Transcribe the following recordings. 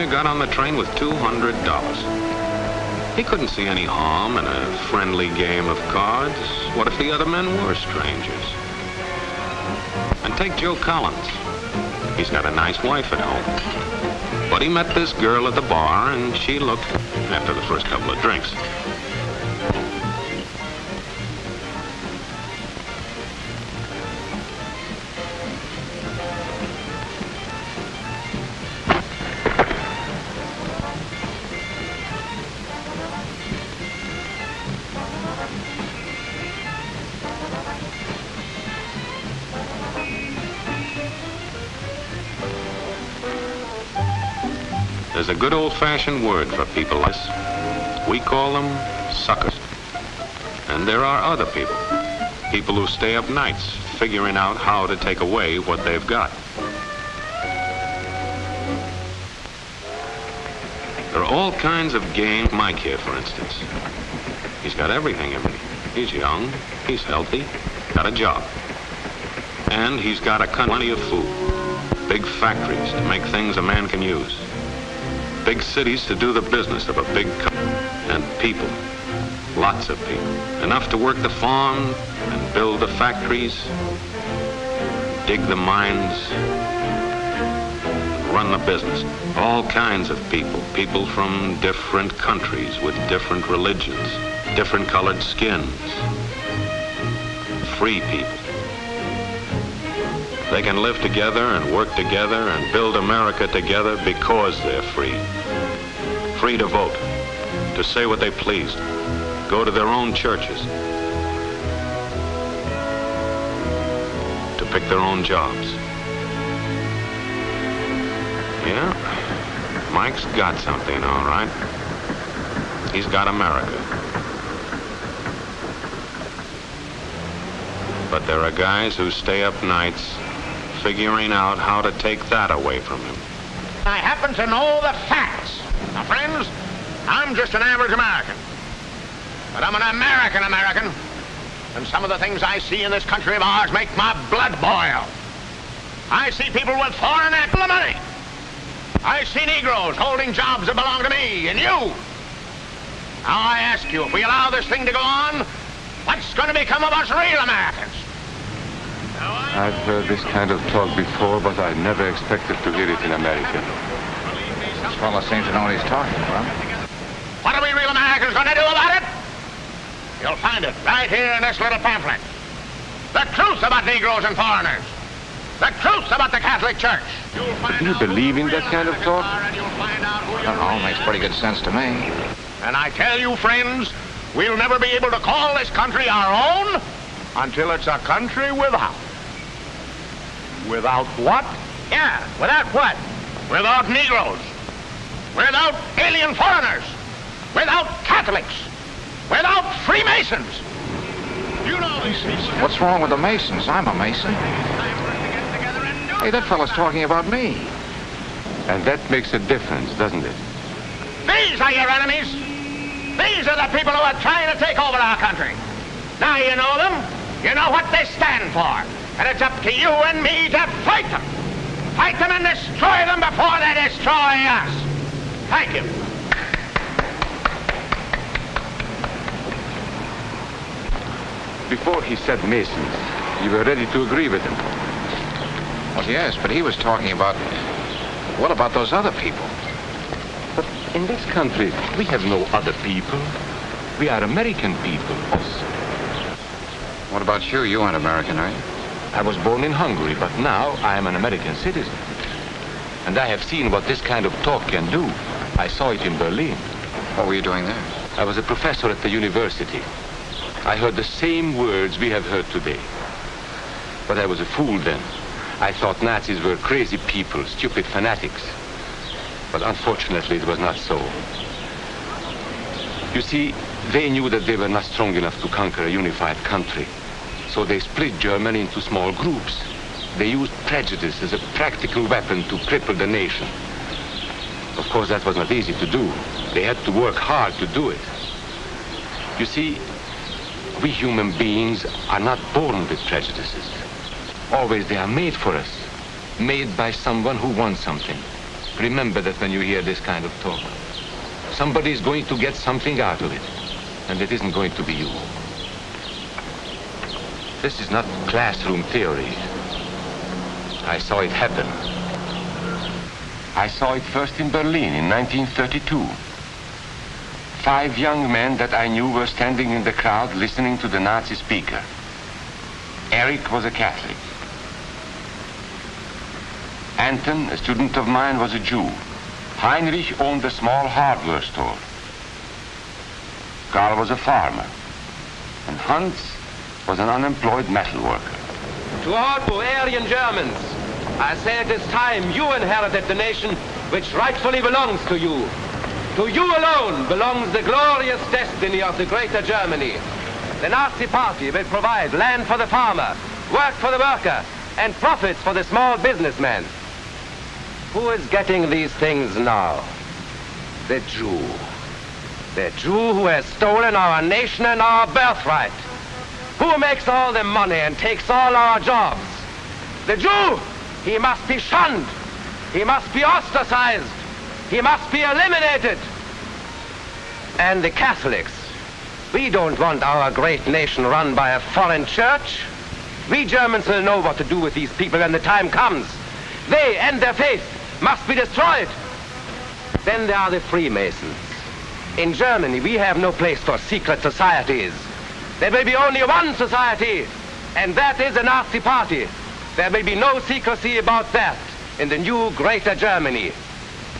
man got on the train with $200. He couldn't see any harm in a friendly game of cards. What if the other men were strangers? And take Joe Collins. He's got a nice wife at home. But he met this girl at the bar, and she looked, after the first couple of drinks. There's a good old-fashioned word for people like this. We call them suckers. And there are other people. People who stay up nights figuring out how to take away what they've got. There are all kinds of games. Mike here, for instance. He's got everything in me. He's young, he's healthy, got a job. And he's got plenty of food. Big factories to make things a man can use. Big cities to do the business of a big company. And people, lots of people. Enough to work the farm and build the factories, dig the mines, run the business. All kinds of people. People from different countries with different religions, different colored skins. Free people. They can live together and work together and build America together because they're free. Free to vote, to say what they please, go to their own churches, to pick their own jobs. Yeah, Mike's got something, all right. He's got America. But there are guys who stay up nights figuring out how to take that away from him. I happen to know the facts. Now, friends, I'm just an average American. But I'm an American. And some of the things I see in this country of ours make my blood boil. I see people with foreign money. I see Negroes holding jobs that belong to me and you. Now, I ask you, if we allow this thing to go on, what's going to become of us real Americans? I've heard this kind of talk before, but I never expected to hear it in America. This fellow seems to know what he's talking about. What are we real Americans going to do about it? You'll find it right here in this little pamphlet. The truth about Negroes and foreigners. The truth about the Catholic Church. Do you believe in that kind of talk? I don't know, makes pretty good sense to me. And I tell you, friends, we'll never be able to call this country our own until it's a country without. Without what? Yeah, without what? Without Negroes. Without alien foreigners. Without Catholics. Without Freemasons. You know these people. What's wrong with the Masons? I'm a Mason. Hey, that fellow's talking about me. And that makes a difference, doesn't it? These are your enemies. These are the people who are trying to take over our country. Now you know them. You know what they stand for. And it's up to you and me to fight them. Fight them and destroy them before they destroy us. Thank you. Before he said Masons, you were ready to agree with him. Well, yes, but he was talking about... What about those other people? But in this country, we have no other people. We are American people. What about you? You aren't American, are you? I was born in Hungary, but now I am an American citizen. And I have seen what this kind of talk can do. I saw it in Berlin. What were you doing there? I was a professor at the university. I heard the same words we have heard today. But I was a fool then. I thought Nazis were crazy people, stupid fanatics. But unfortunately, it was not so. You see, they knew that they were not strong enough to conquer a unified country. So they split Germany into small groups. They used prejudice as a practical weapon to cripple the nation. Of course, that was not easy to do. They had to work hard to do it. You see, we human beings are not born with prejudices. Always they are made for us. Made by someone who wants something. Remember that when you hear this kind of talk. Somebody is going to get something out of it, and it isn't going to be you. This is not classroom theory. I saw it happen. I saw it first in Berlin in 1932. 5 young men that I knew were standing in the crowd listening to the Nazi speaker. Eric was a Catholic. Anton, a student of mine, was a Jew. Heinrich owned a small hardware store. Karl was a farmer. And Hans was an unemployed metal worker. To all you Aryan Germans, I say it is time you inherited the nation which rightfully belongs to you. To you alone belongs the glorious destiny of the Greater Germany. The Nazi Party will provide land for the farmer, work for the worker, and profits for the small businessman. Who is getting these things now? The Jew. The Jew who has stolen our nation and our birthright. Who makes all the money and takes all our jobs? The Jew! He must be shunned. He must be ostracized. He must be eliminated. And the Catholics. We don't want our great nation run by a foreign church. We Germans will know what to do with these people when the time comes. They and their faith must be destroyed. Then there are the Freemasons. In Germany, we have no place for secret societies. There will be only one society, and that is the Nazi Party. There will be no secrecy about that in the new Greater Germany.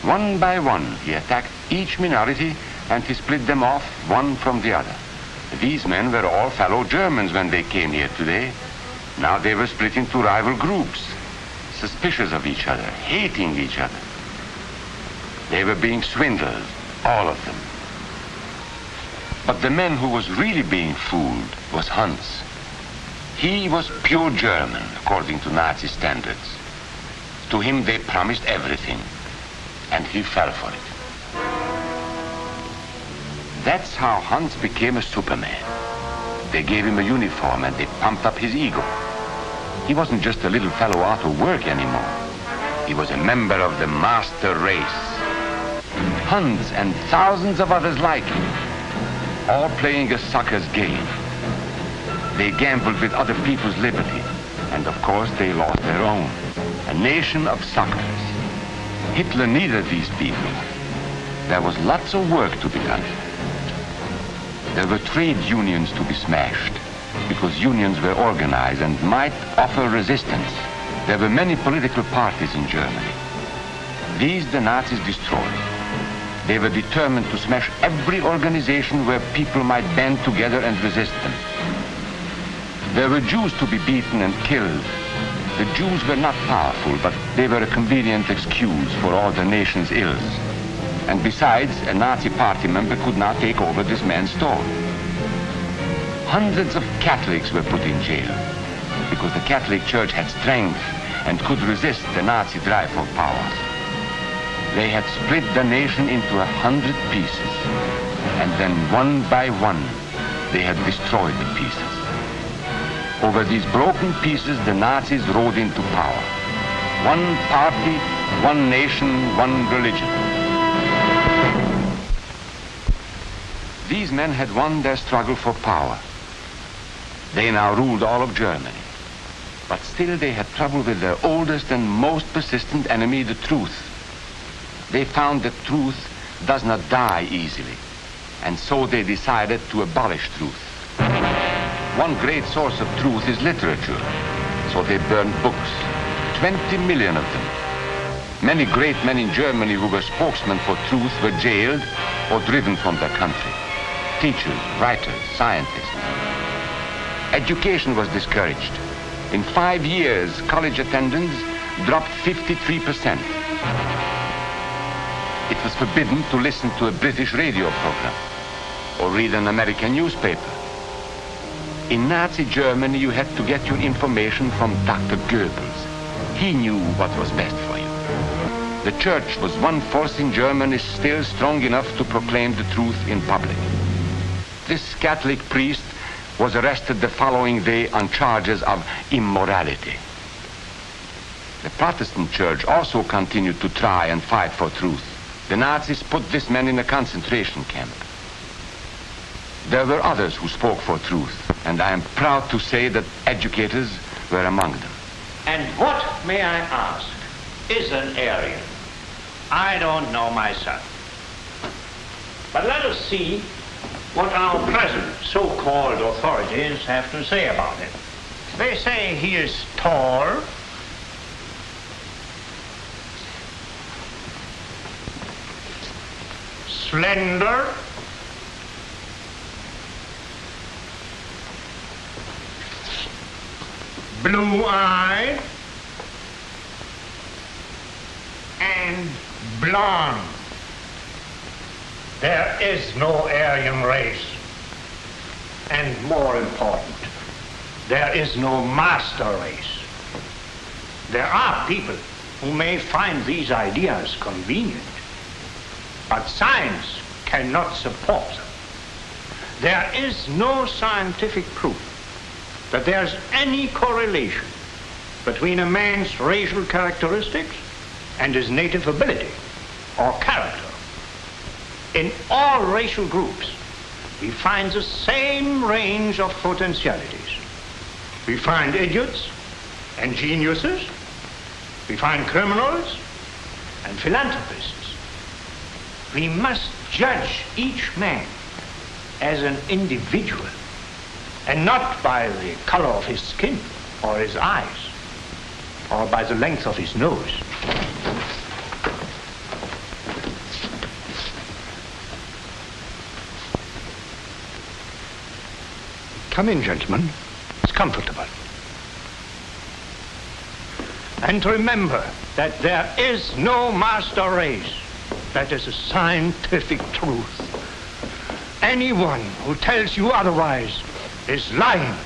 One by one, he attacked each minority and he split them off one from the other. These men were all fellow Germans when they came here today. Now they were split into rival groups, suspicious of each other, hating each other. They were being swindled, all of them. But the man who was really being fooled was Hans. He was pure German, according to Nazi standards. To him they promised everything, and he fell for it. That's how Hans became a Superman. They gave him a uniform and they pumped up his ego. He wasn't just a little fellow out of work anymore. He was a member of the master race. Hans and thousands of others like him, all playing a sucker's game. They gambled with other people's liberty, and of course they lost their own. A nation of suckers. Hitler needed these people. There was lots of work to be done. There were trade unions to be smashed, because unions were organized and might offer resistance. There were many political parties in Germany. These the Nazis destroyed. They were determined to smash every organization where people might band together and resist them. There were Jews to be beaten and killed. The Jews were not powerful, but they were a convenient excuse for all the nation's ills. And besides, a Nazi party member could not take over this man's store. Hundreds of Catholics were put in jail because the Catholic Church had strength and could resist the Nazi drive for power. They had split the nation into 100 pieces, and then one by one, they had destroyed the pieces. Over these broken pieces, the Nazis rode into power. One party, one nation, one religion. These men had won their struggle for power. They now ruled all of Germany. But still they had trouble with their oldest and most persistent enemy, the truth. They found that truth does not die easily, and so they decided to abolish truth. One great source of truth is literature, so they burned books, 20 million of them. Many great men in Germany who were spokesmen for truth were jailed or driven from their country. Teachers, writers, scientists. Education was discouraged. In 5 years, college attendance dropped 53%. It was forbidden to listen to a British radio program or read an American newspaper. In Nazi Germany, you had to get your information from Dr. Goebbels. He knew what was best for you. The church was one force in Germany still strong enough to proclaim the truth in public. This Catholic priest was arrested the following day on charges of immorality. The Protestant church also continued to try and fight for truth. The Nazis put this man in a concentration camp. There were others who spoke for truth, and I am proud to say that educators were among them. And what, may I ask, is an Aryan? I don't know myself. But let us see what our present so-called authorities have to say about it. They say he is tall, slender, blue-eyed, and blonde. There is no Aryan race. And more important, there is no master race. There are people who may find these ideas convenient, but science cannot support them. There is no scientific proof that there's any correlation between a man's racial characteristics and his native ability or character. In all racial groups, we find the same range of potentialities. We find idiots and geniuses. We find criminals and philanthropists. We must judge each man as an individual and not by the color of his skin or his eyes or by the length of his nose. Come in, gentlemen. It's comfortable. And remember that there is no master race. That is a scientific truth. Anyone who tells you otherwise is lying.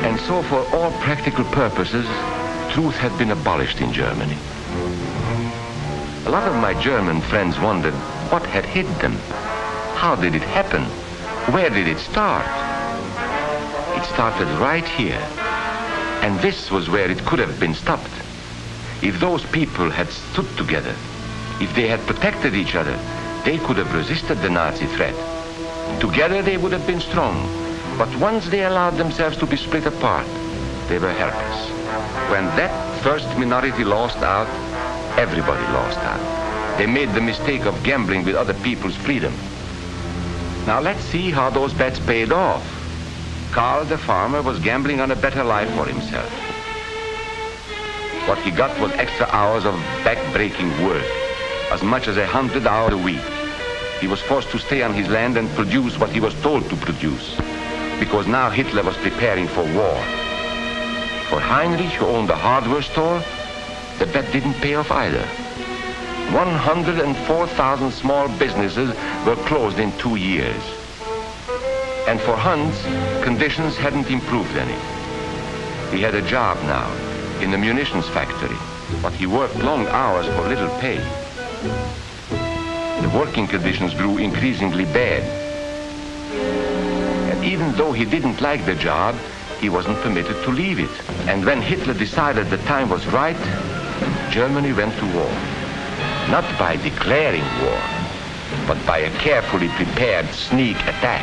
And so for all practical purposes, truth had been abolished in Germany. A lot of my German friends wondered what had hit them. How did it happen? Where did it start? It started right here. And this was where it could have been stopped. If those people had stood together, if they had protected each other, they could have resisted the Nazi threat. Together they would have been strong. But once they allowed themselves to be split apart, they were helpless. When that first minority lost out, everybody lost out. They made the mistake of gambling with other people's freedom. Now let's see how those bets paid off. Karl the farmer was gambling on a better life for himself. What he got was extra hours of back-breaking work, as much as 100 hours a week. He was forced to stay on his land and produce what he was told to produce, because now Hitler was preparing for war. For Heinrich, who owned a hardware store, the bet didn't pay off either. 104,000 small businesses were closed in 2 years. And for Hans, conditions hadn't improved any. He had a job now in the munitions factory, but he worked long hours for little pay. The working conditions grew increasingly bad. And even though he didn't like the job, he wasn't permitted to leave it. And when Hitler decided the time was right, Germany went to war. Not by declaring war, but by a carefully prepared sneak attack.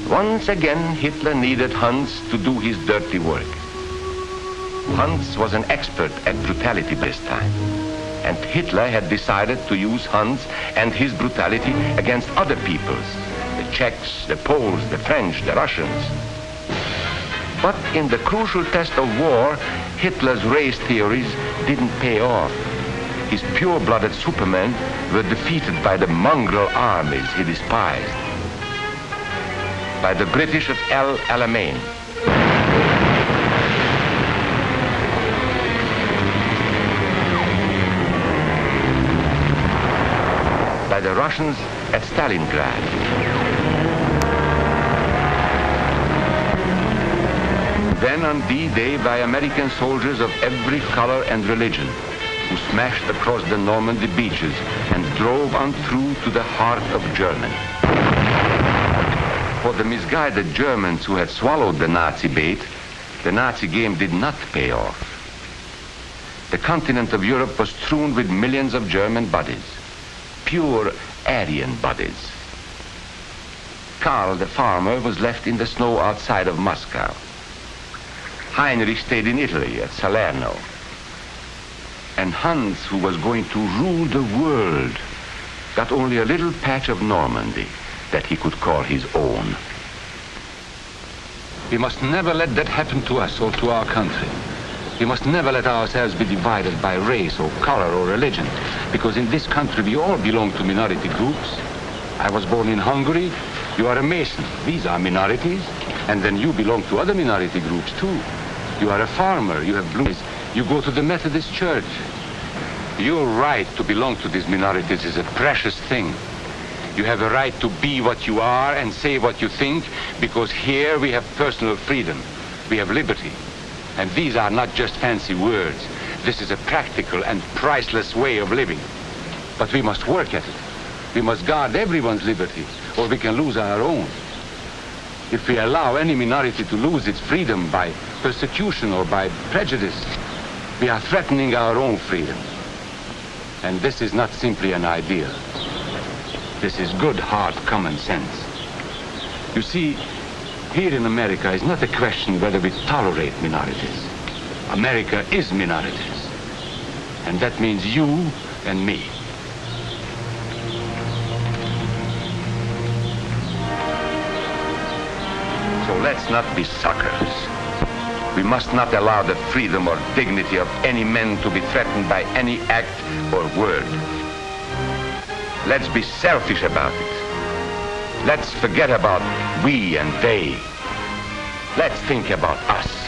Once again, Hitler needed Hans to do his dirty work. Hans was an expert at brutality this time, and Hitler had decided to use Hans and his brutality against other peoples, the Czechs, the Poles, the French, the Russians. But in the crucial test of war, Hitler's race theories didn't pay off. His pure-blooded supermen were defeated by the mongrel armies he despised, by the British at El Alamein, by the Russians at Stalingrad, then on D-Day by American soldiers of every color and religion, who smashed across the Normandy beaches and drove on through to the heart of Germany. For the misguided Germans who had swallowed the Nazi bait, the Nazi game did not pay off. The continent of Europe was strewn with millions of German bodies, pure Aryan bodies. Karl, the farmer, was left in the snow outside of Moscow. Heinrich stayed in Italy at Salerno. And Hans, who was going to rule the world, got only a little patch of Normandy that he could call his own. We must never let that happen to us or to our country. We must never let ourselves be divided by race or color or religion, because in this country we all belong to minority groups. I was born in Hungary. You are a Mason. These are minorities. And then you belong to other minority groups too. You are a farmer. You have blue eyes. You go to the Methodist Church. Your right to belong to these minorities is a precious thing. You have a right to be what you are and say what you think, because here we have personal freedom. We have liberty. And these are not just fancy words. This is a practical and priceless way of living. But we must work at it. We must guard everyone's liberty, or we can lose our own. If we allow any minority to lose its freedom by persecution or by prejudice, we are threatening our own freedom. And this is not simply an idea. This is good, hard common sense. You see, here in America is not a question whether we tolerate minorities. America is minorities. And that means you and me. So let's not be suckers. We must not allow the freedom or dignity of any man to be threatened by any act or word. Let's be selfish about it. Let's forget about we and they. Let's think about us.